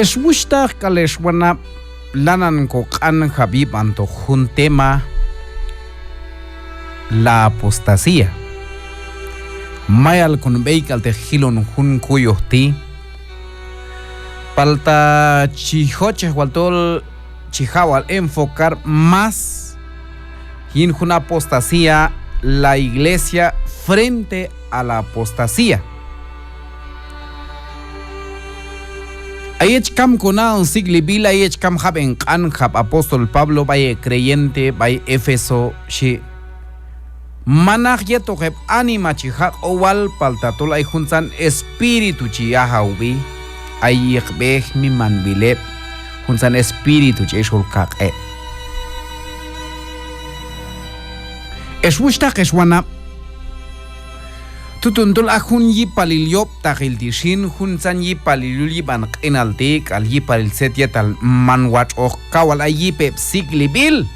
Eswishta kaleshwana lanan ko kan Habib anto un tema la apostasía. Mayal con beikal te hilon hun kuyohti. Palta chihoche waltol chihawal enfocar más en una apostasía la iglesia frente a la apostasía. Ayech kam kona un sigli bila ayech kam haben kan hab apóstol Pablo baye creyente bay Éfeso shi manach yeto heb anima chi hak owal paltatol ay hunsan espíritu chi yahaubi ay beh mi man bilep hunsan espíritu chi eshul kak eswushta keshwana tutuntul ahun yi paliliop takil dishin hun san yi paliluli ban qinaltik al yi palil setiet al manwach o kawal ay yi pepsik libil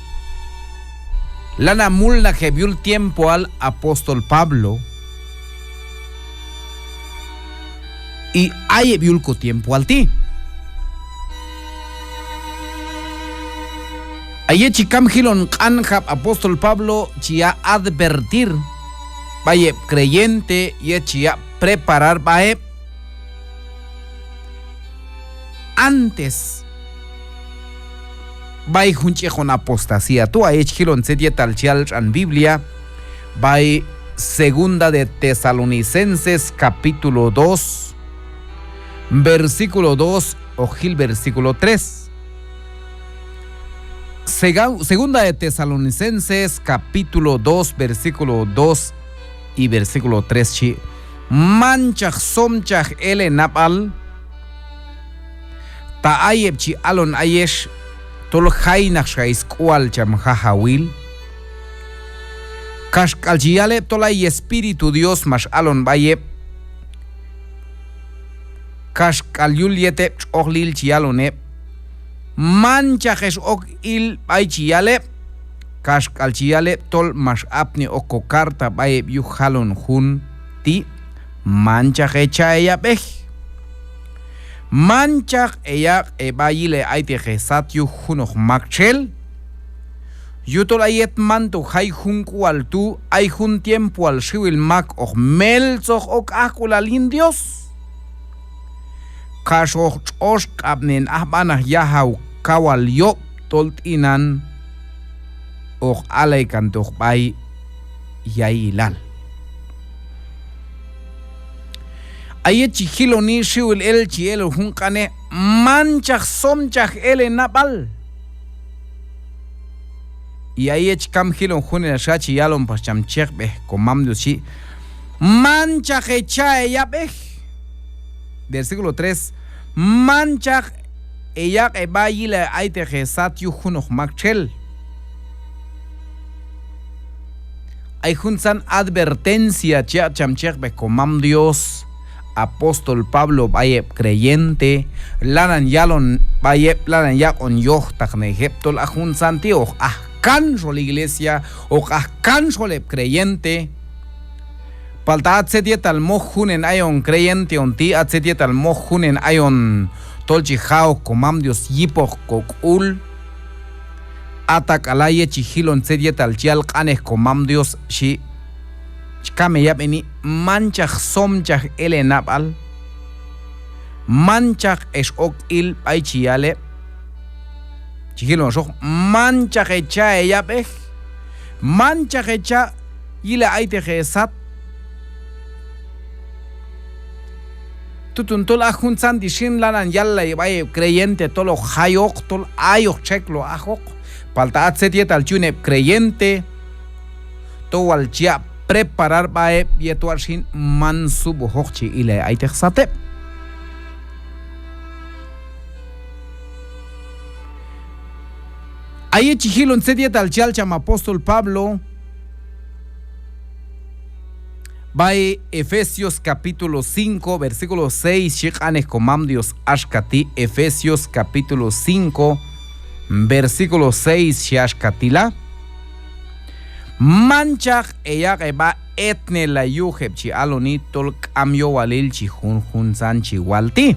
lana mulna hebiul tiempo al apóstol Pablo y ay biul ko tiempo al ti aye chikam hilon kanhab apóstol Pablo chia advertir vaya creyente y echia preparar vaya antes vaya junche con apostasía tú hay chilon se tal chial en Biblia vaya segunda de Tesalonicenses capítulo 2 versículo 2 o gil versículo 3 segunda de Tesalonicenses capítulo 2 versículo 2 y versículo 3 chi manchach somchach ele napal ta ayeb chi alon ayesh tol hainach shais kwal cham hahawil kash kaljiale tolay espíritu Dios mas alon bayeb kash kalyul yete oglil chi alone manchach ok il bay chiale kash kalchiale tol mas apni o kokarta baye yu halon hun ti manchach echa ella bej manchach ella e bayile aite gesat yu hunoch makchel yutol ayet manto hay hun kual tu ay hun tiempo al shiwil mak och melzoch ok akulal indios kash och osh abnen ahbanach yahau kawal yo tolt inan och alay kantoch bay yailal ayet chihiloni shiwil el chielo hunkane manchach somchach ele napal y ayet kam hilon hunen shachi yalon pacham chekbe komamdo shi manchach echa yabeh versículo 3 manchach eyak ebayile aite gesat yu hunoch makchel hay junsan advertencia chamchekbe comam Dios apóstol Pablo baye creyente lanan yalon baye lanan yak on yoh takne heptol a junsan ti och kan la iglesia och kan le creyente palta atsetiet al mohunen ayon creyente on ti atsetiet al mohunen ayon tolchi hao comam Dios yipoch kokul atakalaye chihilon sediet al chial qanes comam Dios shi kame yabeni manchach somchach ele napal manchach es ok il ay chiale chihilon shoch manchach echa yabeh manchach echa ile aite gesat tutuntol ahun san dishin lanan yalla baye creyente tolo hayok tol ayok cheklo ahok palta atsetiet al chune creyente to al chia preparar bae yetuar shin man subo hochi ile aitexate aye chihilon setiet al chial cham apóstol Pablo bae Efesios capítulo 5 versículo 6 shikanes comam Dios ashkati Efesios capítulo 5 versículo 6 shashkatila manchach ella eba etne la yuheb chi aloni tol cambio walil chi hun san chi walti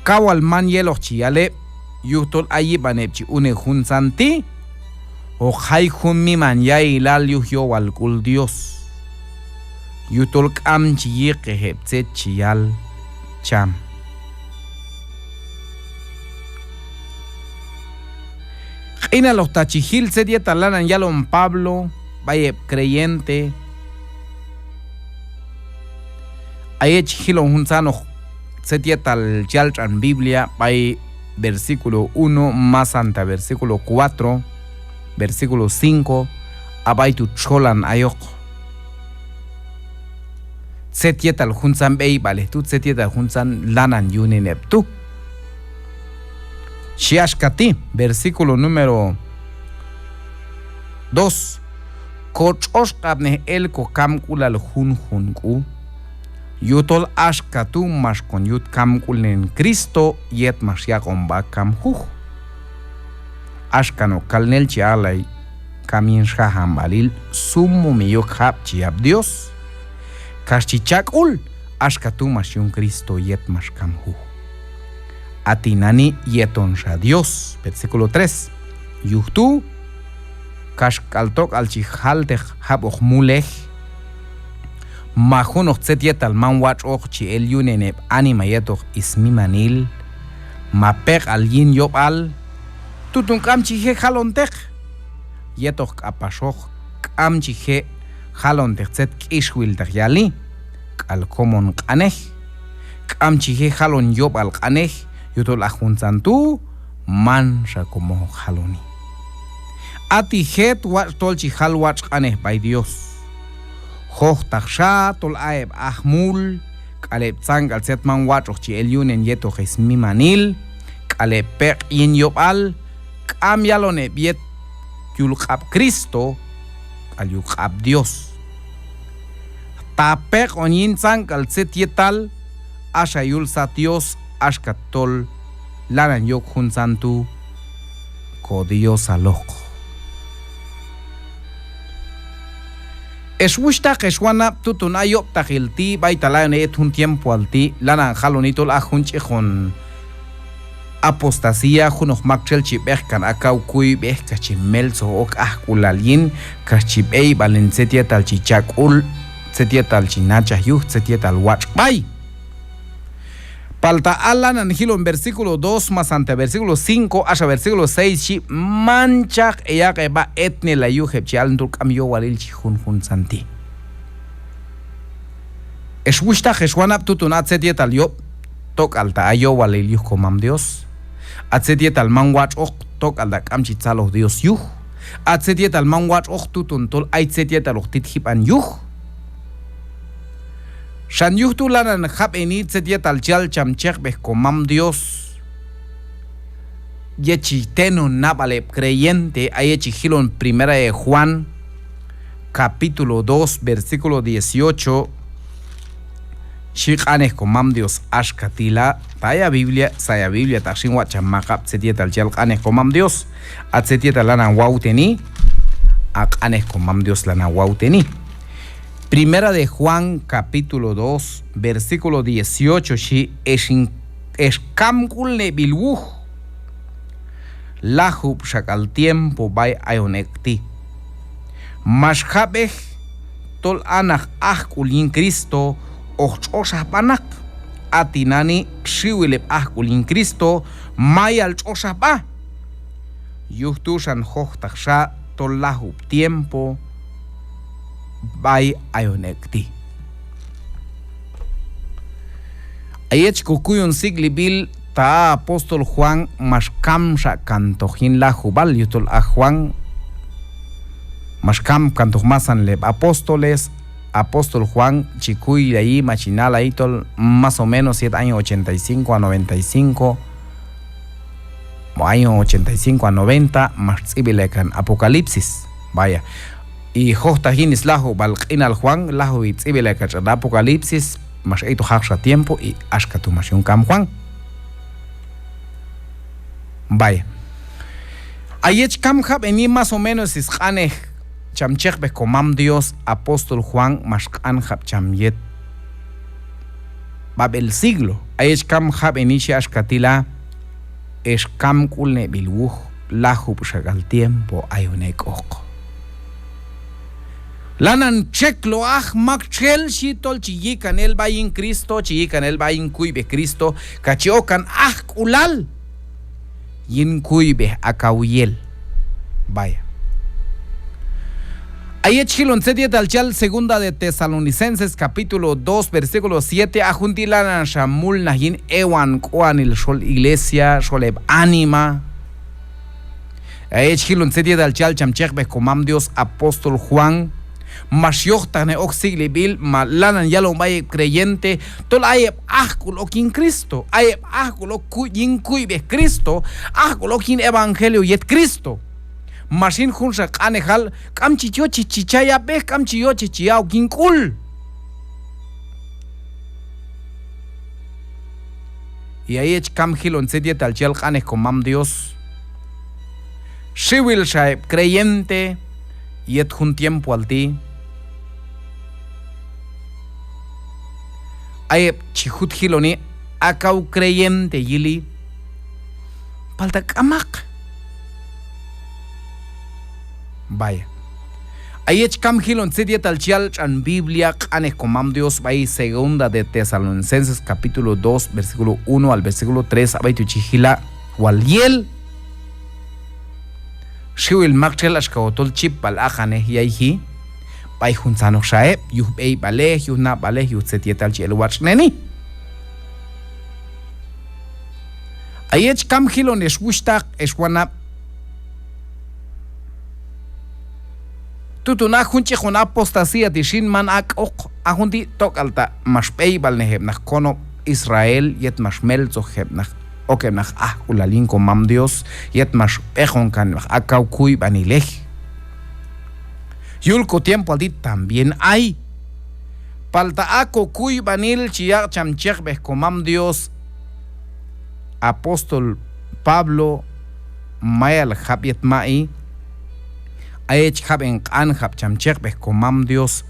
kawal man yelo chiyale yuhtol ayi banepchi une junsanti o hay jun mi man ya ilal yuhyo wal kul Dios yutol kam chi hepse chiyal cham ina los tachijil se dieta lanan yalon Pablo vaya creyente aye chijilon junsano se dieta al chaltran Biblia vaya versículo 1 más santa versículo 4 versículo 5 abaitu cholan ayok setietal hunsan bei vale tu setietal hunsan lanan yunenep tu shiashkati versículo número 2 kochoshkabne el kokamkul al hunku yutol ashkatu mas con yut kamkul en Cristo yet mashiakon bakam huj ashkano kalnel chialay kamin shaham balil sumu miyok hap chiab Dios kashchichakul ashkatu masyun Cristo yet mashkam huj atinani yeton sha Dios versículo 3 yuhtu kashkaltok alchihalte haboj mulej mahunok tzetiet al man wach chi el yuneneb anima yetok ismi manil mapek al yin yob al tutun kamchihe halontek yetok apashok kamchihe halontek tzet kishwil yali al komon kanej kamchihe halon yob al kanej yutol ajunsantu mansha como haloni ati het wach tolchi hal wach kanej by Dios Hoch taksha tol aeb ahmul kaleb tsang al setman wach chi el yunen yeto mi manil kaleb pek yin yobal kam yalone biet yulqab Cristo al yulqab Dios tapek onin tsang al set yetal asha yulsa Dios ashkatol lanan yok hunsantu ko Dios aloko Eswushta keswana tutun ayop takilti baitala ne un tiempo alti lana jalonitol ajunche con apostasía junoj makchel chibehkan akau kuy behka chimelso ok ahkulalin kachibei balensetia tal chichakul setia tal chinacha yuh setia tal wach bay palta alan anjilo en versículo 2 más ante versículo 5 hasta versículo 6 chi manchak eyak eba etne la yuheb chi alntul kamyo walil chi hun santi eswushta jeswana tutun atsetia tal yo tok alta ayo walil yuh komam Dios atsetia tal manwach ok tok alda kamchi tsalo Dios yuh atsetia tal manwach ok tutun tol aitsetia tal oktit hipan yuh Shan yuhtu lanan hab enit setiet al chal chamchek beh komam Dios yechi teno nabale creyente ayechi hilon primera de Juan capítulo 2 versículo 18 shikanes komam Dios ashkatila saya Biblia tashin wachamaka setiet al chal kanes komam Dios at setiet lanan wauteni ak anes komam Dios lanan wauteni Primera de Juan, capítulo 2, versículo 18, shi eskamkul ne bilwuh lahub shakal tiempo bay ayonekti mashhabeh tol anach ahkulin Cristo ochosha panak atinani shiwileb ahkulin Cristo mayal chosha ba yuhtushan hohtaksha tol lahub tiempo by ayonekti ayech kukuyun siglibil ta apóstol Juan mashkam sha kantojin la jubal yutol a Juan mashkam kantojmasan le apóstoles apóstol Juan chikuy de ahí machinal ahí tol más o menos 7 años 85 a 95 año 85 a 90 más cibilekan apocalipsis vaya y hohtajin islahu balqin al Juan lahu itzibeleka apocalipsis mas eito haksha tiempo y ashkatu mashun kam Juan vaya ayech kam hab eni más o menos isqane chamchek be komam Dios apóstol Juan mashkan hab chamyet babel siglo Aishkam hab inicia ashkatila eshkam kulne bilwuj lahub shagal tiempo ayunek oko. Lanan chek lo makchel shitol chiyikan el bayin Cristo, chiyikan el bayin kuibe Cristo, kachiokan kulal yin kuibe akawiyel. Vaya. Ayechilon sedia talchal segunda de Tesalonicenses capítulo 2 versículo 7 ajuntilan shamul nahin ewan koanil shol iglesia sholeb anima. Ayechilon sedia talchal chamchek komam Dios apóstol Juan Masyoch tane oxigli bil malanan yalo may creyente tol ayep ahkulo kin Cristo ayep ahkulo yin kuibe Cristo ahkulo kin evangelio yet Cristo Masin hunsa kanehal kamchiyo chichaya be kamchiyo chichiao kinkul. Y ahí kamhilon sedia talchal kaneh komam Dios. Shiwil shaib creyente yet hun tiempo al ti. Ayep chihut hiloni akau creyente yili palta kamak. Vaya. Ayech kamhilon sedia talchial chan Biblia kane komam Dios vai segunda de Tesalonicenses capítulo 2 versículo 1 al versículo 3 abaitu chihila waliel shiwil makchel ashkawotol chip bal ajane yaihi bai hunsano shaeb yuh bei bale yuhna bale yuh sedia talchiel wachneni. Ayech kamhilon eshwishtak eshwana tutuna hunche con apostasía de shin man ak ok ahundi tok alta mashpei balneheb nach kono Israel yet mashmel zoheb nach ok nach ulalin komam Dios yet mash ejón kan akau kuy banilej yulko tiempo al dit también hay palta ako kuy banil chia chamchek beh komam Dios apóstol Pablo mayal habiet mai Aech haben anhab chamchek beh komam Dios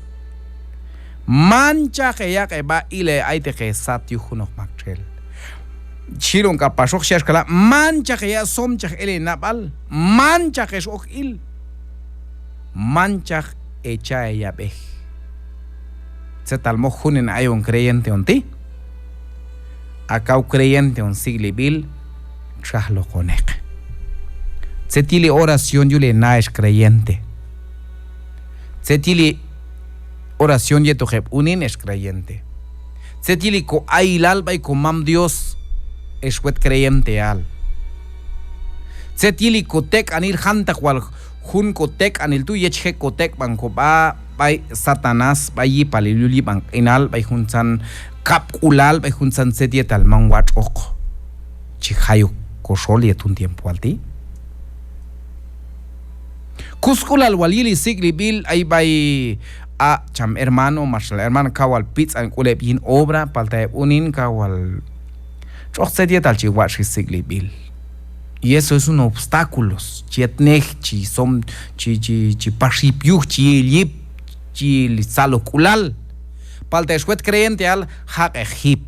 mancha que ya que va ile aite que satyu hunok makchel chilon ka pasok shashkala mancha que ya somchek ele nabal mancha que shok il mancha echa ya beh se talmo hunen hay un creyente on ti acá un creyente on sigli bil chahlo konek Setili oración yule na es creyente. Setili oración yeto jeb unin es creyente. Setili ko ailal bay komam Dios es wet creyente al. Setili ko tek anil hanta wal hun ko tek anil tu yechhe ko tek bang ko ba bay Satanás bay paliluli bang inal bay hunsan kap ulal bay hunsan setietal mangwat ok. Chihayo ko sholi etun tiempo alti. Kuskul al walili sigli bil ay bay a cham hermano marshal hermano kawal pits an kuleb yin obra palta unin kawal chok sedia tal chi washi sigli bil y eso es un obstáculo chietnech chi som chi pashipiu chi lip chi salokulal palta shwet creyente al hak hip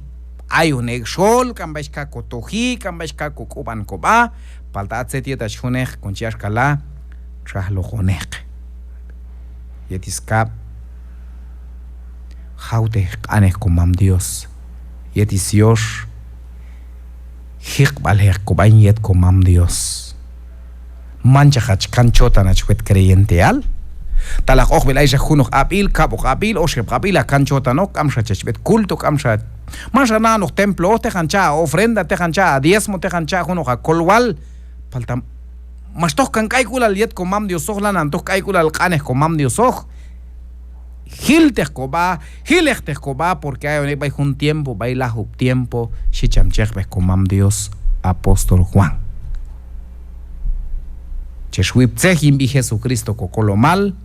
hay un exol kambash ka kotohi kambash ka koban koba palta sedia ta shunech con chiashkala Trahlo konek. Yetiskap. Haute anek komam Dios. Yetisios. Hik balher kobain yet komam Dios. Mancha hach kanchota nachwet creyente al. Talak och belay hunok abil kabok abil osheb abil a kanchota no kamsha chachbet kulto kamsha. Mancha na no templo te hancha ofrenda te hancha diezmo te hancha hunok a kolwal. Paltam mas toh kan kaikula liet komam Dios soh lanan toh kaikula al kanes komam Dios soh hilteh koba porque hay un tiempo baila hub tiempo shichamchech beh komam Dios apóstol Juan cheshwiptzeh imbi Jesucristo kokolo mal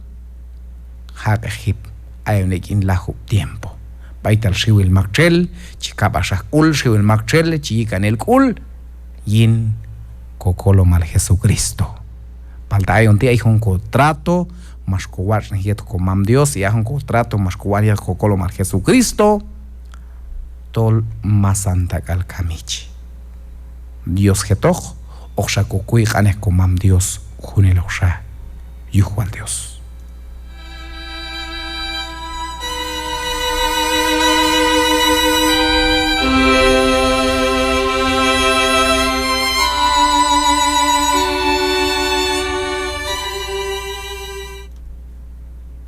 habehip hay un la hub tiempo baital shiwil makchel chikabashah kul shiwil makchel chikan el kul yin kokolo mal Jesucristo. Palta hay un día hay un contrato más kuwar nehiet komam Dios y hay un contrato más kuwar kokolo mal Jesucristo. tol masanta kalkamichi. Dios getoj, oxacucuy ganes comam Dios, junel oxa, yujual Dios.